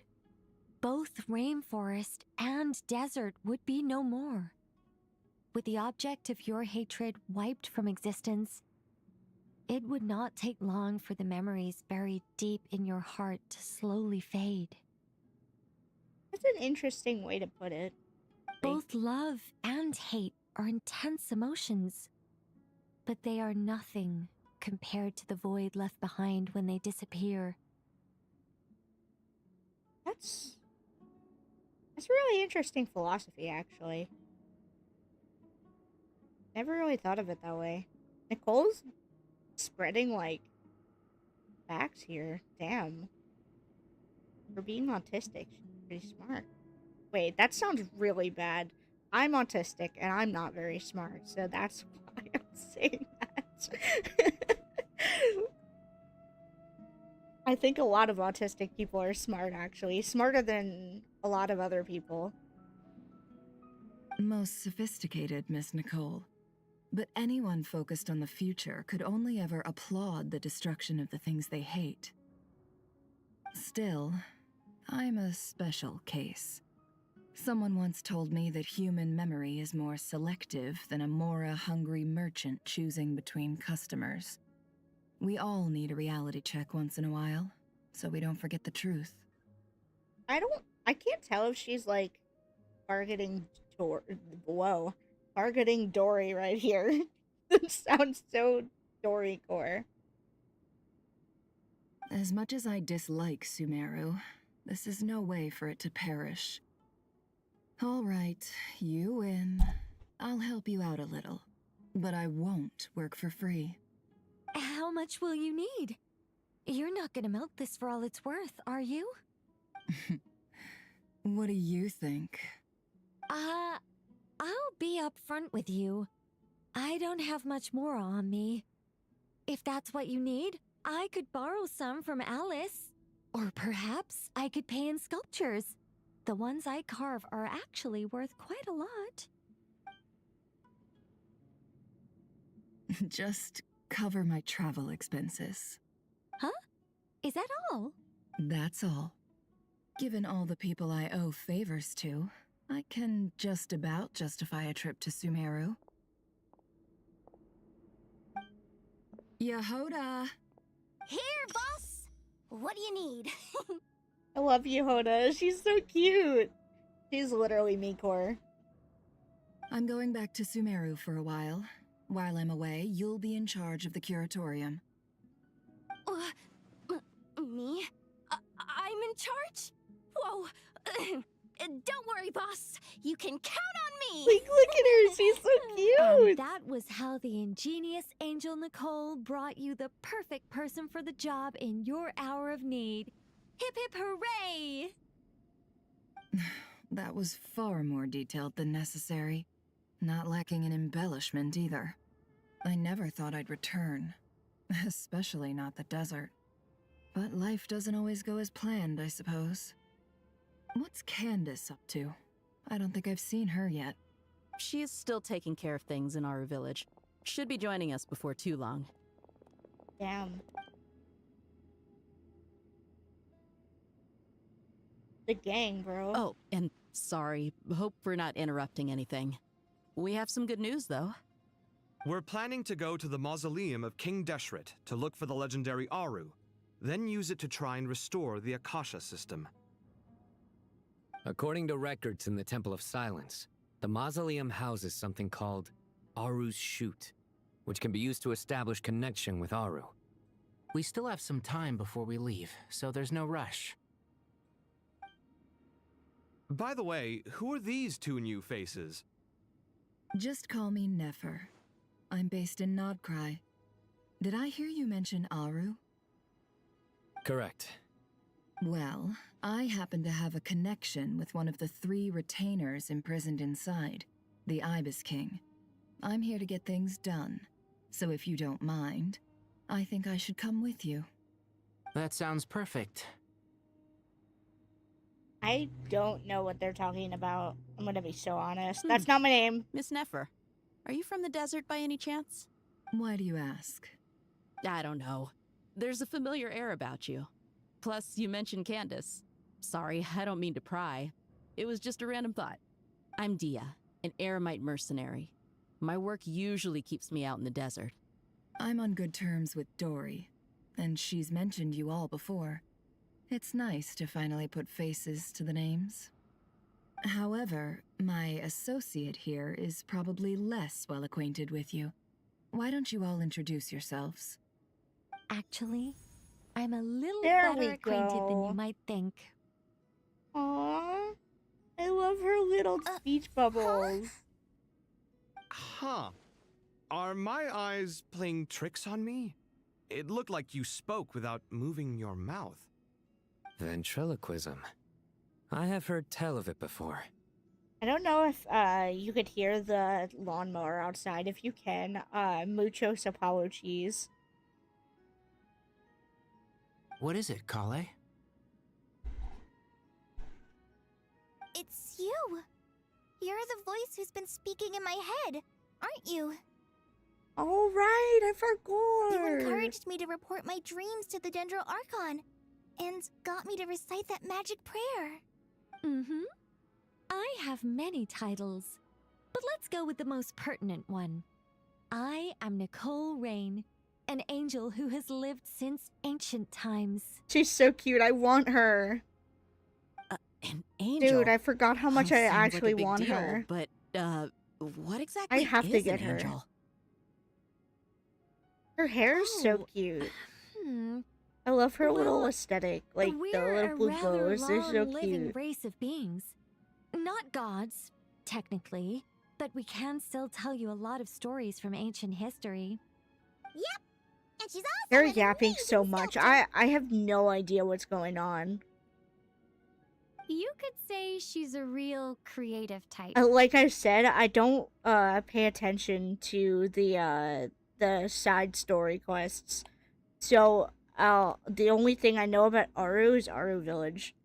both rainforest and desert would be no more. With the object of your hatred wiped from existence, it would not take long for the memories buried deep in your heart to slowly fade. That's an interesting way to put it. Both love and hate are intense emotions, but they are nothing compared to the void left behind when they disappear. That's really interesting philosophy, actually. Never really thought of it that way. Nicole's spreading, like, facts here. Damn. For being autistic, she's pretty smart. Wait, that sounds really bad. I'm autistic, and I'm not very smart, so that's why I'm saying that. I think a lot of autistic people are smart, actually. Smarter than a lot of other people. Most sophisticated, Miss Nicole. But anyone focused on the future could only ever applaud the destruction of the things they hate. Still, I'm a special case. Someone once told me that human memory is more selective than a Mora-hungry merchant choosing between customers. We all need a reality check once in a while, so we don't forget the truth. I can't tell if she's, like, targeting targeting Dory right here. That sounds so Dory-core. As much as I dislike Sumeru, this is no way for it to perish. All right, you win. I'll help you out a little, but I won't work for free. How much will you need? You're not gonna milk this for all it's worth, are you? What do you think? I'll be upfront with you. I don't have much more on me. If that's what you need, I could borrow some from Alice. Or perhaps I could pay in sculptures. The ones I carve are actually worth quite a lot. Just cover my travel expenses. Huh? Is that all? That's all. Given all the people I owe favors to, I can just about justify a trip to Sumeru. Yehoda! Here, boss! What do you need? I love Yehoda. She's so cute. She's literally me-core. I'm going back to Sumeru for a while. While I'm away, you'll be in charge of the curatorium. Me? I'm in charge? Whoa! Don't worry, boss. You can count on me. Like, look at her. She's so And cute. that was how the ingenious Angel Nicole brought you the perfect person for the job in your hour of need. Hip hip hooray! That was far more detailed than necessary. Not lacking in embellishment either. I never thought I'd return. Especially not the desert. But life doesn't always go as planned, I suppose. What's Candace up to? I don't think I've seen her yet. She is still taking care of things in our village. Should be joining us before too long. Damn. The gang, bro. Oh, and sorry. Hope we're not interrupting anything. We have some good news, though. We're planning to go to the mausoleum of King Deshret to look for the legendary Aru, then use it to try and restore the Akasha system. According to records in the Temple of Silence, the mausoleum houses something called Aru's Shoot, which can be used to establish connection with Aru. We still have some time before we leave, so there's no rush. By the way, who are these two new faces? Just call me Nefer. I'm based in Nodcry. Did I hear you mention Aru? Correct. Well, I happen to have a connection with one of the 3 retainers imprisoned inside, the Ibis King. I'm here to get things done, so if you don't mind, I think I should come with you. That sounds perfect. I don't know what they're talking about. I'm gonna be so honest. That's not my name. Miss Nefer, are you from the desert by any chance? Why do you ask? I don't know. There's a familiar air about you. Plus, you mentioned Candace. Sorry, I don't mean to pry. It was just a random thought. I'm Dia, an Eremite mercenary. My work usually keeps me out in the desert. I'm on good terms with Dory, and she's mentioned you all before. It's nice to finally put faces to the names. However, my associate here is probably less well acquainted with you. Why don't you all introduce yourselves? Actually, I'm a little There better we acquainted than go. you might think. Aww. I love her little speech bubbles. Huh. Are my eyes playing tricks on me? It looked like you spoke without moving your mouth. Ventriloquism. I have heard tell of it before. I don't know if you could hear the lawnmower outside. If you can, muchos apologies. What is it, Kale? It's you. You're the voice who's been speaking in my head, aren't you? All right, I forgot. You encouraged me to report my dreams to the Dendro Archon, and got me to recite that magic prayer. Mm-hmm. I have many titles, but let's go with the most pertinent one. I am Nicole Rain, an angel who has lived since ancient times. She's so cute. I want her. An angel? Dude, I forgot how much I Sounds like a actually big want deal, her. But, what exactly I have to is get an her. angel? Her hair is so Oh, cute. Hmm. I love her little Well, aesthetic. Like the We're little a blue rather bows. They're so long-living cute. race of beings. Not gods, technically, but we can still tell you a lot of stories from ancient history. Yep. And she's also They're an yapping so amazing much. sculptor. I have no idea what's going on. You could say she's a real creative type. Like I said, I don't pay attention to the side story quests. So the only thing I know about Aru is Aru Village.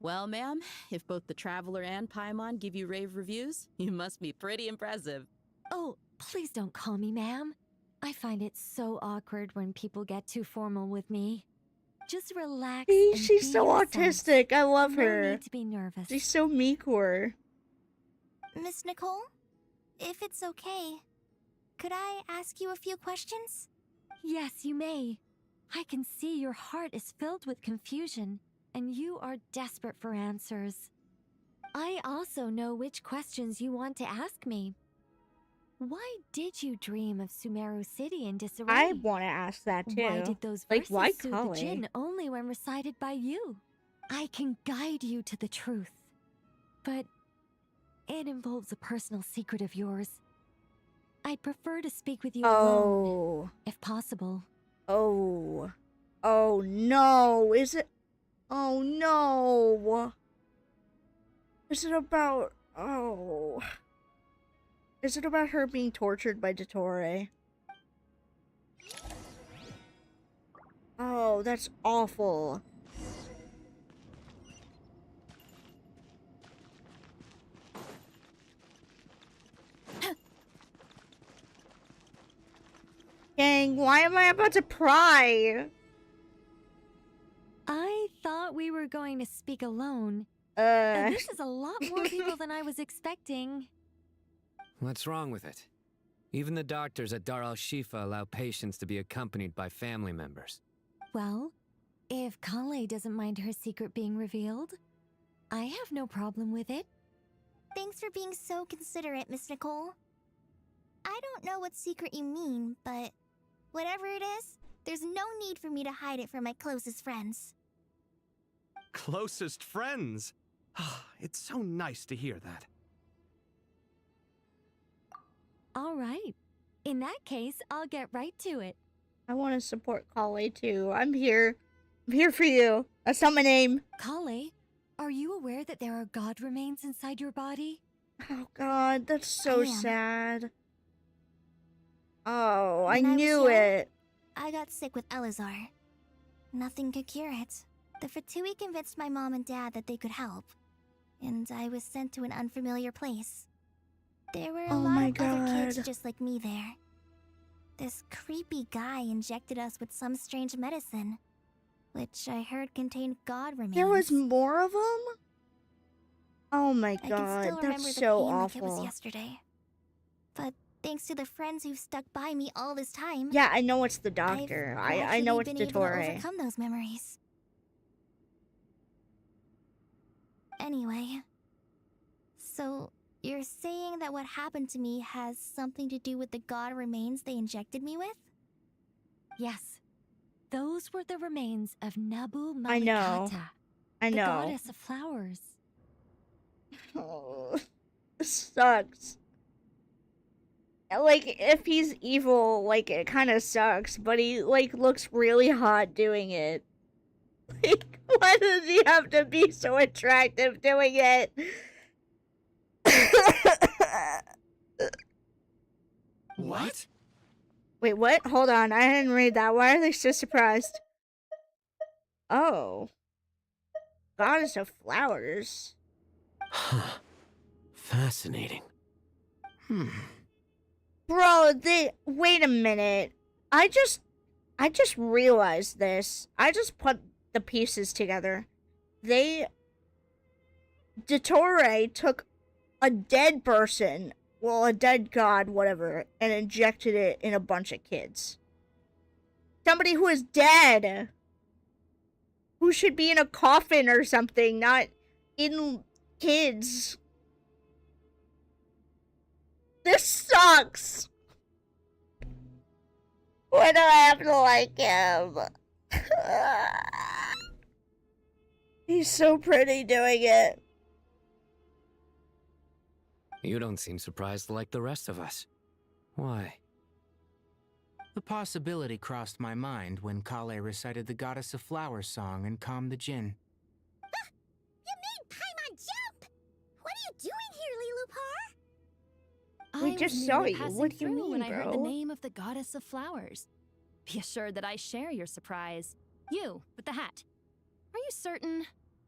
Well, ma'am, if both the Traveler and Paimon give you rave reviews, you must be pretty impressive. Oh, please don't call me ma'am. I find it so awkward when people get too formal with me. Just relax. See, and she's be so yourself. autistic. I love No her. need to be nervous. She's so meek-core. Miss Nicole, if it's okay, could I ask you a few questions? Yes, you may. I can see your heart is filled with confusion, and you are desperate for answers. I also know which questions you want to ask me. Why did you dream of Sumeru City in disarray? I want to ask that too. Why did those Like, verses why soothe Kale? the djinn only when recited by you? I can guide you to the truth, but it involves a personal secret of yours. I'd prefer to speak with you alone, if possible. Oh. Oh no. Is it? Oh no. Is it about... Oh. Is it about her being tortured by Dottore? Oh, that's awful. Dang, why am I about to pry? I thought we were going to speak alone. This is a lot more people than I was expecting. What's wrong with it? Even the doctors at Dar al-Shifa allow patients to be accompanied by family members. Well, if Kale doesn't mind her secret being revealed, I have no problem with it. Thanks for being so considerate, Miss Nicole. I don't know what secret you mean, but whatever it is, there's no need for me to hide it from my closest friends. Closest friends? It's so nice to hear that. All right. In that case, I'll get right to it. I want to support Kale too. I'm here. I'm here for you. That's not my name. Kale, are you aware that there are god remains inside your body? Oh god, that's so sad. Oh, I When was knew young, it. I got sick with Elazar. Nothing could cure it. The Fatui convinced my mom and dad that they could help, and I was sent to an unfamiliar place. There were a lot of other kids just like me there. This creepy guy injected us with some strange medicine, which I heard contained god remains. There was more of them? Oh my I can god, still that's remember the so pain awful. like it was yesterday. But thanks to the friends who've stuck by me all this time. Yeah, I know it's the doctor. I know it's been able to Dottore. overcome those memories. Anyway, so you're saying that what happened to me has something to do with the god remains they injected me with? Yes. Those were the remains of Nabu Malikata, I know. I the know. goddess of flowers. Oh, this sucks. Like, if he's evil, like, it kind of sucks, but he, like, looks really hot doing it. Like, why does he have to be so attractive doing it? What? Wait, what? Hold on, I didn't read that. Why are they so surprised? Oh. Goddess of flowers. Huh. Fascinating. Bro, wait a minute. I just realized this. I just put the pieces together. Dottore took a dead person, well, a dead god, whatever, and injected it in a bunch of kids. Somebody who is dead. Who should be in a coffin or something, not in kids. This sucks. Why do I have to like him? He's so pretty doing it. You don't seem surprised like the rest of us. Why? The possibility crossed my mind when Kale recited the Goddess of Flowers song and calmed the djinn. You made Paimon jump! What are you doing here, Lilupar? We just saw you. What do you mean, when I heard the bro? name of the Goddess of Flowers. Be assured that I share your surprise. You, with the hat. Are you certain?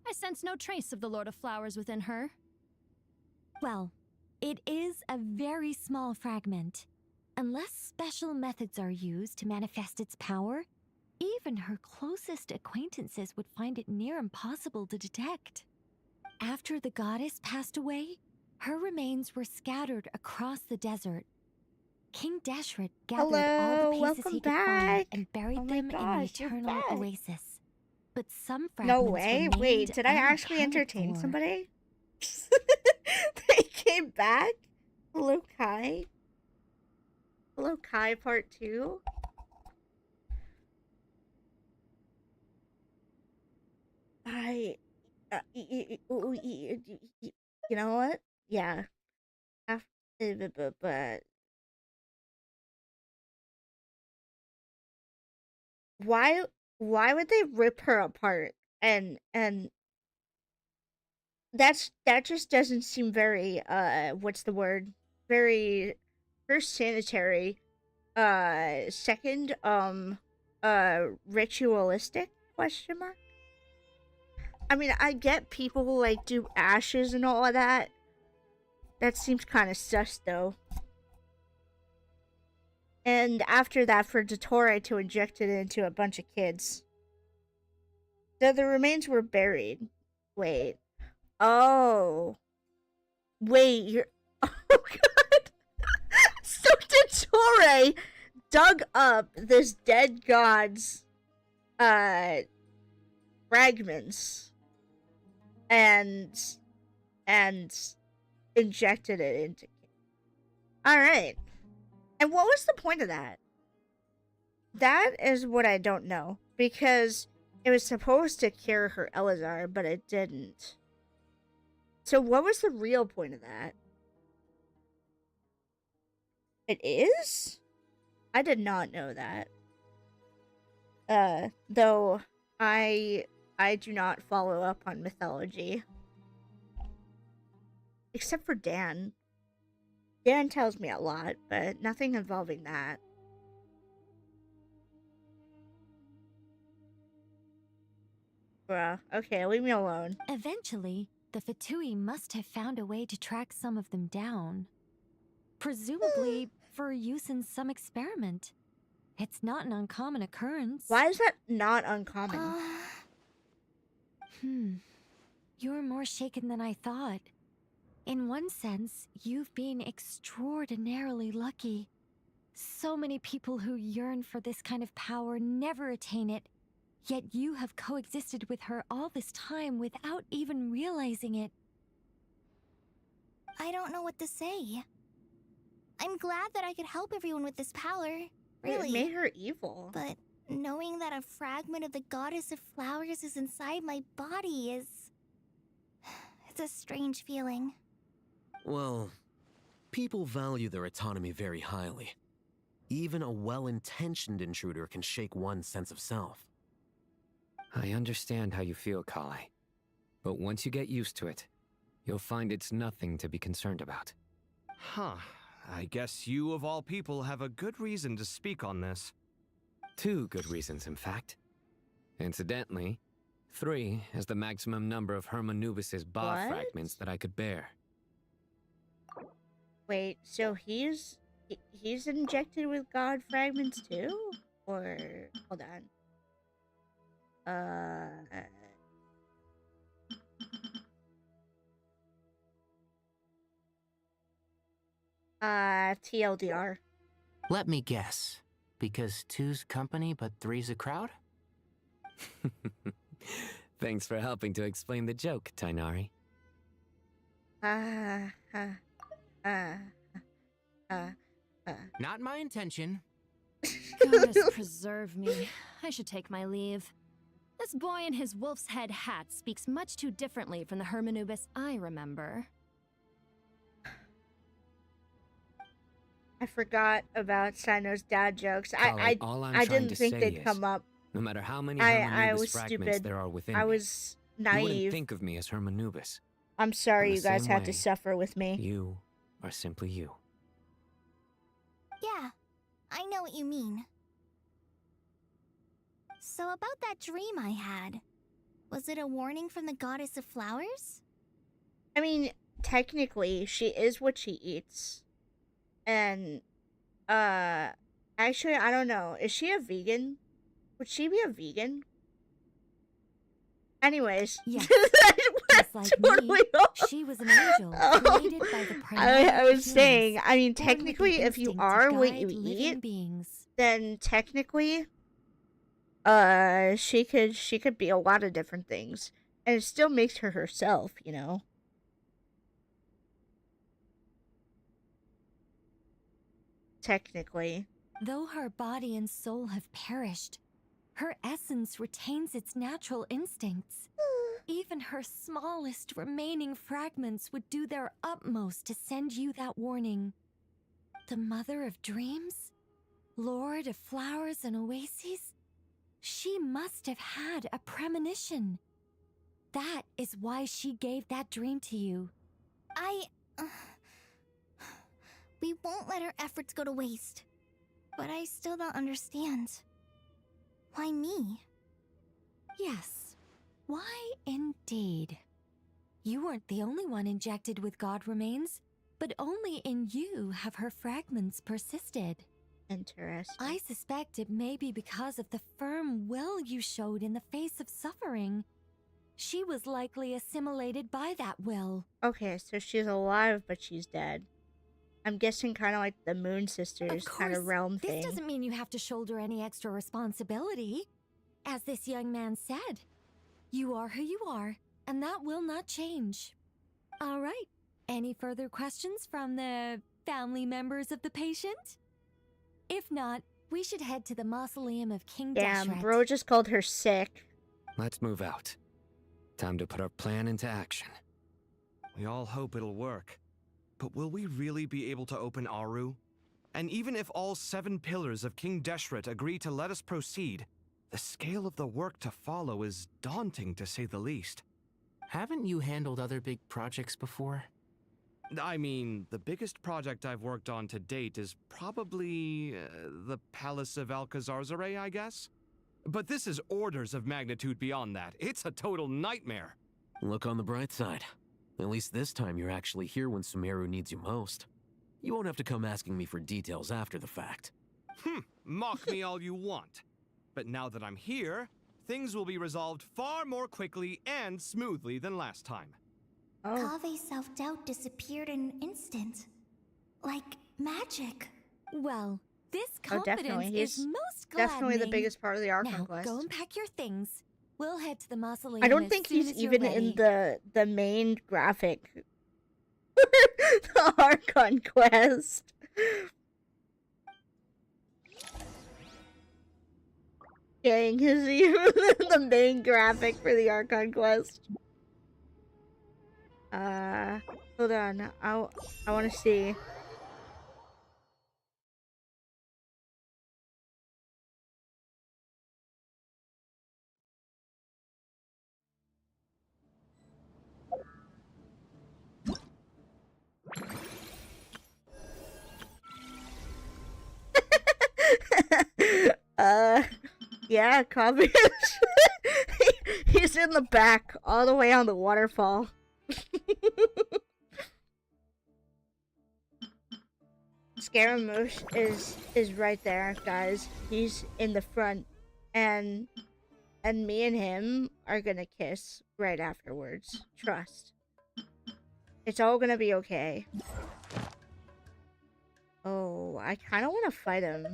I sense no trace of the Lord of Flowers within her. Well, it is a very small fragment. Unless special methods are used to manifest its power, even her closest acquaintances would find it near impossible to detect. After the goddess passed away, her remains were scattered across the desert. King Deshret gathered all the pieces he could find and buried them in the eternal oasis. But some fragments No way. Wait, did I actually entertain somebody? They came back? Hello, Kai? Hello, Kai Part 2? you know what? Yeah. But why would they rip her apart? And that just doesn't seem very what's the word? Very first sanitary. Second ritualistic question mark? I mean, I get people who like do ashes and all of that. That seems kind of sus though. And after that, for Dottore to inject it into a bunch of kids. So the remains were buried. Wait. Oh. Wait, you're. Oh, God. So Dottore dug up this dead god's fragments and injected it into. All right. And what was the point of that? That is what I don't know, because it was supposed to cure her Elazar, but it didn't. So what was the real point of that? It is? I did not know that. Though I do not follow up on mythology. Except for Dan. Dan tells me a lot, but nothing involving that. Bruh, okay, leave me alone. Eventually, the Fatui must have found a way to track some of them down. Presumably for use in some experiment. It's not an uncommon occurrence. Why is that not uncommon? You're more shaken than I thought. In one sense, you've been extraordinarily lucky. So many people who yearn for this kind of power never attain it, yet you have coexisted with her all this time without even realizing it. I don't know what to say. I'm glad that I could help everyone with this power. Really. It made her evil. But knowing that a fragment of the goddess of flowers is inside my body is... It's a strange feeling. Well, people value their autonomy very highly. Even a well-intentioned intruder can shake one's sense of self. I understand how you feel, Kale. But once you get used to it, you'll find it's nothing to be concerned about. Huh. I guess you, of all people, have a good reason to speak on this. 2 good reasons, in fact. Incidentally, 3 is the maximum number of Hermanubis's Ba fragments that I could bear. Wait, so he's injected with god fragments too? Or hold on. TLDR. Let me guess. Because 2's company, but 3's a crowd? Thanks for helping to explain the joke, Tainari. Not my intention. Goddess preserve me. I should take my leave. This boy in his wolf's head hat speaks much too differently from the Hermanubis I remember. I forgot about Sino's dad jokes. Kale, I didn't think they'd is, come up. No matter how many I Hermanubis was fragments stupid. there are within I me, was you wouldn't naive. think of me as Hermanubis. I'm sorry In you the guys same had to way, suffer with me. You are simply you. Yeah, I know what you mean. So about that dream I had, was it a warning from the goddess of flowers? I mean, technically, she is what she eats. And, actually, I don't know. Is she a vegan? Would she be a vegan? Anyways. Yes. Just like totally me, off. she was an angel created by the I was primordial saying, I mean, humans, born with technically, the if you instinct to are what guide you living eat, beings. then technically, she could be a lot of different things. And it still makes her herself, you know? Technically. Though her body and soul have perished, her essence retains its natural instincts. even her smallest remaining fragments would do their utmost to send you that warning. The Mother of Dreams? Lord of Flowers and Oases? She must have had a premonition. That is why she gave that dream to you. We won't let our efforts go to waste. But I still don't understand. Why me? Yes. Why indeed? You weren't the only one injected with God remains, but only in you have her fragments persisted. Interesting. I suspect it may be because of the firm will you showed in the face of suffering. She was likely assimilated by that will. Okay, so she's alive, but she's dead. I'm guessing kind of like the Moon Sisters kind of realm thing. This doesn't mean you have to shoulder any extra responsibility. As this young man said, you are who you are, and that will not change. All right. Any further questions from the family members of the patient? If not, we should head to the mausoleum of King Damn, Deshret. bro just called her sick. Let's move out. Time to put our plan into action. We all hope it'll work. But will we really be able to open Aru? And even if all 7 pillars of King Deshret agree to let us proceed, the scale of the work to follow is daunting to say the least. Haven't you handled other big projects before? I mean, the biggest project I've worked on to date is probably the Palace of Alcazarzaray, I guess? But this is orders of magnitude beyond that. It's a total nightmare. Look on the bright side. At least this time you're actually here when Sumeru needs you most. You won't have to come asking me for details after the fact. Mock me all you want. But now that I'm here, things will be resolved far more quickly and smoothly than last time. Kave's self-doubt disappeared in an instant. Like magic. Well, this definitely. confidence He's is most definitely the gladdening. biggest part of the Archon Now, quest. go and pack your things. We'll head to the mausoleum. I don't as think soon he's as you're even ready. in the main graphic. The Archon quest. Dang, is he the main graphic for the Archon quest? Hold on. I want to see. Yeah, Kabe. He's in the back, all the way on the waterfall. Scaramouche is right there, guys. He's in the front, and me and him are gonna kiss right afterwards. Trust. It's all gonna be okay. Oh, I kind of want to fight him.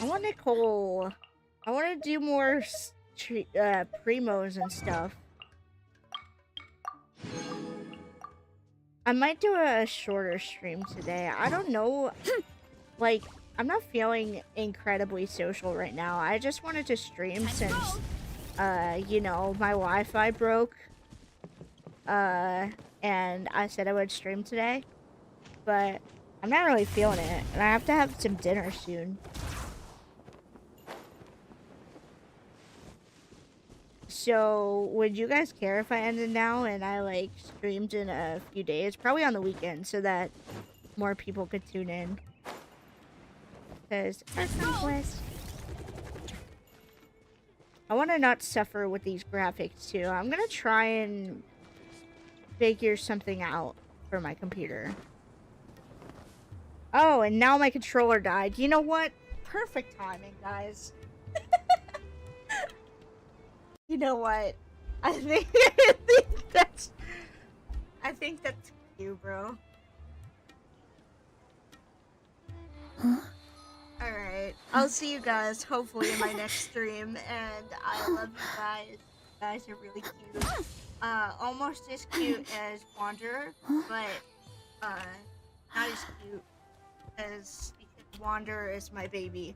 I want Nicole. I want to do more primos and stuff. I might do a shorter stream today. I don't know. Like, I'm not feeling incredibly social right now. I just wanted to stream since, you know, my Wi-Fi broke. And I said I would stream today. But I'm not really feeling it. And I have to have some dinner soon. So, would you guys care if I ended now and I, like, streamed in a few days? Probably on the weekend, so that more people could tune in. Because Archon quest. I want to not suffer with these graphics, too. I'm going to try and figure something out for my computer. Oh, and now my controller died. You know what? Perfect timing, guys. You know what? I think that's you, bro. Alright. I'll see you guys hopefully in my next stream, and I love you guys. You guys are really cute. Almost as cute as Wanderer, but not as cute as Wanderer is my baby.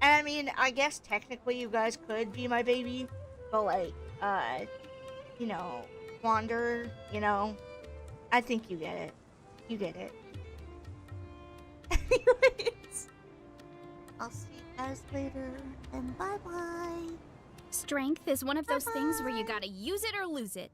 And I mean, I guess technically you guys could be my baby, but like, you know, Wanderer, you know, I think you get it. You get it. Anyways, I'll see you guys later, and bye-bye. Strength is one of those things where you gotta use it or lose it.